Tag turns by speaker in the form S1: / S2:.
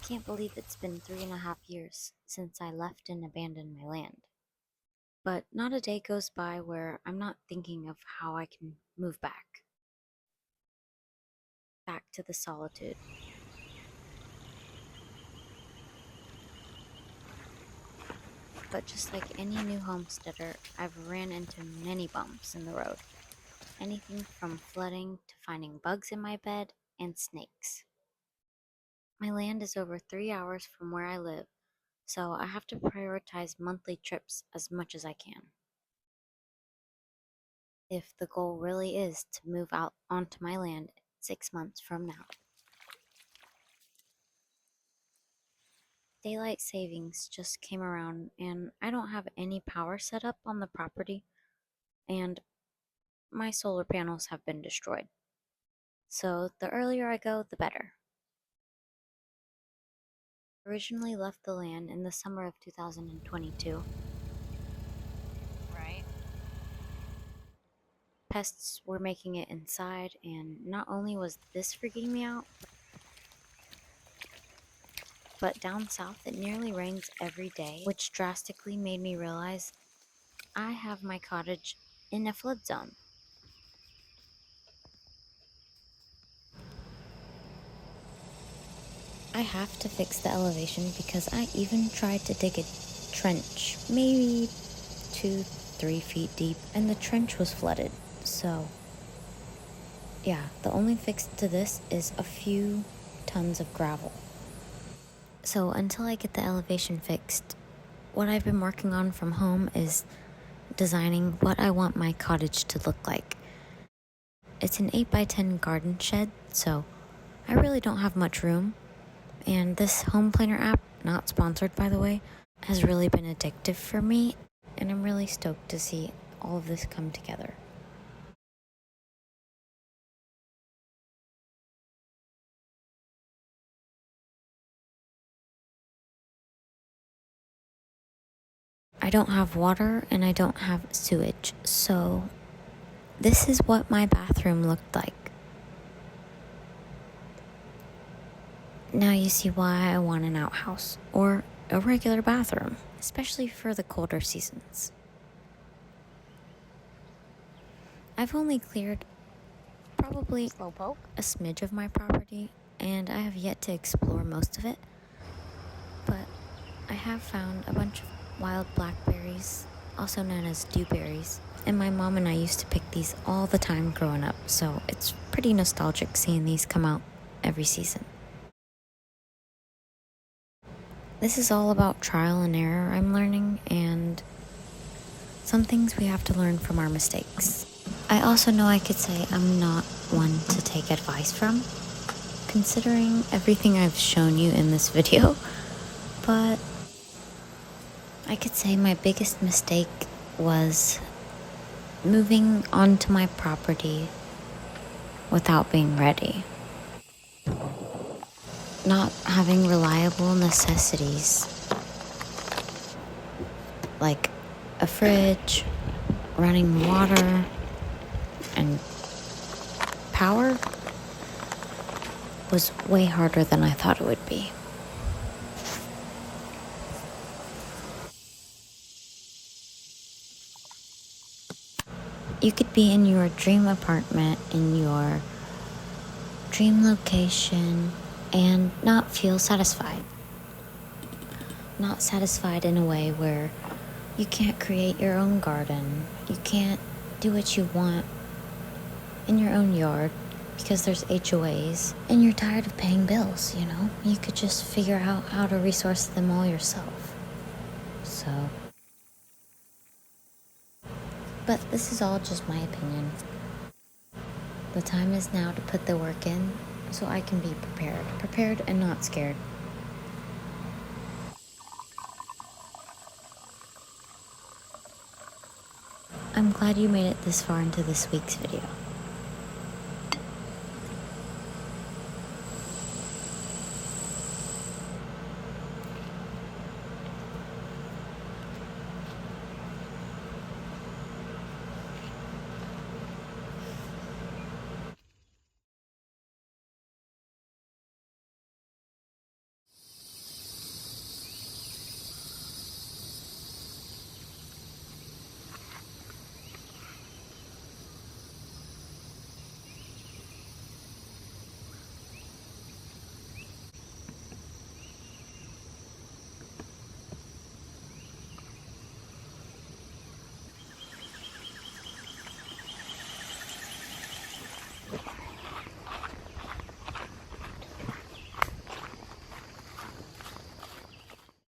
S1: can't believe it's been 3.5 years since I left and abandoned my land. But not a day goes by where I'm not thinking of how I can move back to the solitude. But just like any new homesteader, I've ran into many bumps in the road. Anything from flooding to finding bugs in my bed and snakes. My land is over 3 hours from where I live, so I have to prioritize monthly trips as much as I can. If the goal really is to move out onto my land 6 months from now. Daylight savings just came around and I don't have any power set up on the property, and my solar panels have been destroyed. So the earlier I go, the better. Originally left the land in the summer of 2022.
S2: Right.
S1: Pests were making it inside, and not only was this freaking me out, but down south it nearly rains every day, which drastically made me realize I have my cottage in a flood zone. I have to fix the elevation because I even tried to dig a trench, maybe 2-3 feet deep, and the trench was flooded. So, yeah, the only fix to this is a few tons of gravel. So, until I get the elevation fixed, what I've been working on from home is designing what I want my cottage to look like. It's an 8x10 garden shed, so I really don't have much room. And this home planner app, not sponsored by the way, has really been addictive for me, and I'm really stoked to see all of this come together. I don't have water and I don't have sewage, so this is what my bathroom looked like. Now you see why I want an outhouse or a regular bathroom, especially for the colder seasons. I've only cleared probably
S2: Slowpoke.
S1: a smidge of my property, and I have yet to explore most of it. But I have found a bunch of wild blackberries, also known as dewberries, and my mom and I used to pick these all the time growing up, so it's pretty nostalgic seeing these come out every season. This is all about trial and error, I'm learning, and some things we have to learn from our mistakes. I also know I could say I'm not one to take advice from, considering everything I've shown you in this video, but I could say my biggest mistake was moving onto my property without being ready. Not having reliable necessities like a fridge, running water, and power was way harder than I thought it would be. You could be in your dream apartment, in your dream location, and not feel satisfied. Not satisfied in a way where you can't create your own garden, you can't do what you want in your own yard because there's HOAs, and you're tired of paying bills, you know? You could just figure out how to resource them all yourself. So, but this is all just my opinion. The time is now to put the work in so I can be prepared and not scared. I'm glad you made it this far into this week's video.